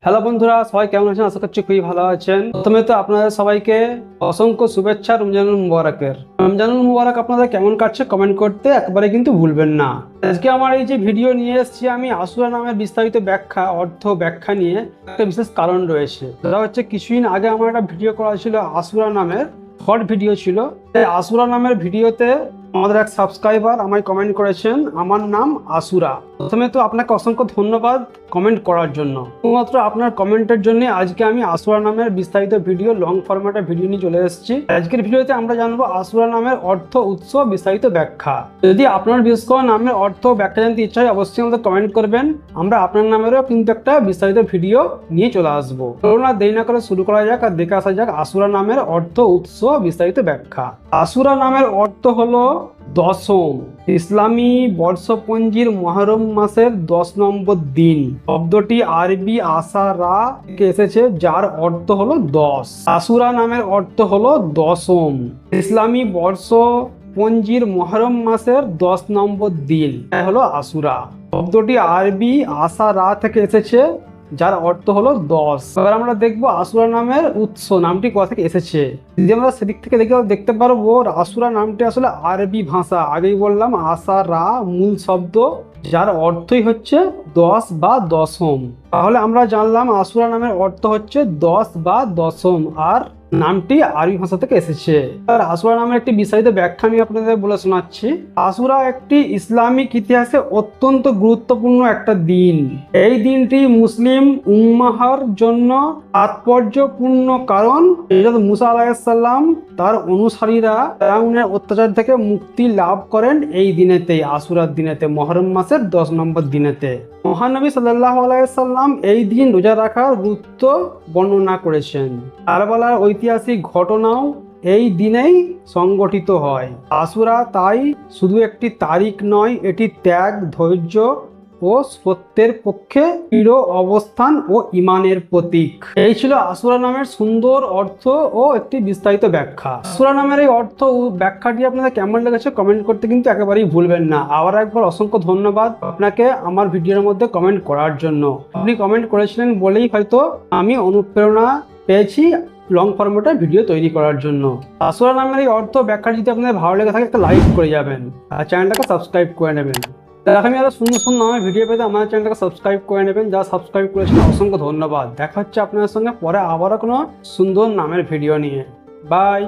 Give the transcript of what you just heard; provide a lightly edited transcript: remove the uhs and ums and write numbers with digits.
Hello বন্ধুরা, সবাই কেমন আছেন? আশা করছি খুবই ভালো আছেন। প্রথমে তো আপনাদের সবাইকে অসংখ্য শুভেচ্ছা রমজানুল মুবারকের। রমজানুল মুবারক আপনাদের কেমন কাটছে কমেন্ট করতে একবারে কিন্তু ভুলবেন না। আজকে আমার এই যে ভিডিও নিয়ে এসেছি আমি আসুরা নামের বিস্তারিত ব্যাখ্যা অর্থ ব্যাখ্যা নিয়ে একটা বিশেষ কারণ রয়েছে। সেটা হচ্ছে কিছুদিন আগে আমার একটা ভিডিও করা ছিল আসুরা নামের, শর্ট ভিডিও ছিল। এই আসুরা নামের ভিডিওতে আমাদের এক সাবস্ক্রাইবার আমায় কমেন্ট করেছেন, আমার নাম আসুরা। প্রথমে তো আপনাকে অসংখ্য ধন্যবাদ কমেন্ট করার জন্য। শুধুমাত্র আপনার কমেন্টের জন্য আজকে আমি আসুরা নামের বিস্তারিত ভিডিও লং ফরম্যাটের ভিডিও নিয়ে চলে এসেছি। আজকের ভিডিওতে আমরা জানবো আসুরা নামের অর্থ, উৎস, বিস্তারিত ব্যাখ্যা। যদি আপনার বিশেষ করে নামের অর্থ ব্যাখ্যা জানতে ইচ্ছা হয় অবশ্যই আমাদের কমেন্ট করবেন। আমরা আপনার নামেরও কিন্তু একটা বিস্তারিত ভিডিও নিয়ে চলে আসবো। চলুন আর দেরি না করে শুরু করা যাক আর দেখে আসা যাক আসুরা নামের অর্থ, উৎস, বিস্তারিত ব্যাখ্যা। আসুরা নামের অর্থ হলো দশম। ইসলামী বর্ষপঞ্জির মুহররম মাসের 10 নম্বর দিন। শব্দটি আরবি আশারা থেকে এসেছে, যার অর্থ হলো 10। আসুরা নামের অর্থ হলো দশম। ইসলামী বর্ষপঞ্জির মুহররম মাসের 10 নম্বর দিন হলো আসুরা। শব্দটি আরবি আশারা থেকে এসেছে, যার অর্থ হলো 10। এবার আমরা দেখবো আসুরা নামের উৎস, নামটি কোথা থেকে এসেছে। যদি আমরা সেদিক থেকে দেখতে পারবো আসুরা নামটি আসলে আরবি ভাষা। আগেই বললাম আশারা মূল শব্দ, যার অর্থই হচ্ছে 10 বা দশম। তাহলে আমরা জানলাম আসুরা নামের অর্থ হচ্ছে 10 বা দশম, আর নামটি আরবি ভাষা থেকে এসেছে। আর আসুরা নামের একটি বিস্তারিত ব্যাখ্যা আমি আপনাদের বলে শোনাচ্ছি। আসুরা একটি ইসলামিক ইতিহাসে অত্যন্ত গুরুত্বপূর্ণ একটা দিন। এই দিনটি মুসলিম উম্মাহর জন্য তাৎপর্যপূর্ণ, কারণ হযরত মুসা আলাইহিস সালাম তার অনুসারীরা ফিরআউনের অত্যাচার থেকে মুক্তি লাভ করেন এই দিনেতেই, আসুরার দিনেতে, মুহররম মাসের 10 নম্বর দিনেতে। মহানবী সাল্লাল্লাহু আলাইহি সাল্লাম এই দিন রোজা রাখার গুরুত্ব বর্ণনা করেছেন। কারবালার ঐতিহাসিক ঘটনাও এই দিনেই সংগঠিত হয়। আসুরা তাই শুধু একটি তারিখ নয়, এটি ত্যাগ, ধৈর্য ও সত্যের পক্ষে দৃঢ় অবস্থান ও ঈমানের প্রতীক। এই ছিল আসুরা নামের সুন্দর অর্থ ও একটি বিস্তারিত ব্যাখ্যা। আসুরা নামের এই অর্থ ও ব্যাখ্যাটি আপনাদের কেমন লেগেছে কমেন্ট করতে কিন্তু একেবারেই ভুলবেন না। আবার একবার অসংখ্য ধন্যবাদ আপনাকে আমার ভিডিওর মধ্যে কমেন্ট করার জন্য। আপনি কমেন্ট করেছিলেন বলেই হয়তো আমি অনুপ্রেরণা পেয়েছি লং ফরম্যাটের ভিডিও তৈরি করার জন্য। আসুরা নামের এই অর্থ ব্যাখ্যা যদি আপনাদের ভালো লেগে থাকে একটা লাইক করে যাবেন আর চ্যানেলটাকে সাবস্ক্রাইব করে নেবেন। আমি আরো সুন্দর সুন্দর নামের ভিডিও পেতে আমার চ্যানেলটাকে সাবস্ক্রাইব করে নেবেন। যারা সাবস্ক্রাইব করেছেন অসংখ্য ধন্যবাদ। দেখা হচ্ছে আপনাদের সঙ্গে পরে আবারও কোনো সুন্দর নামের ভিডিও নিয়ে। বাই।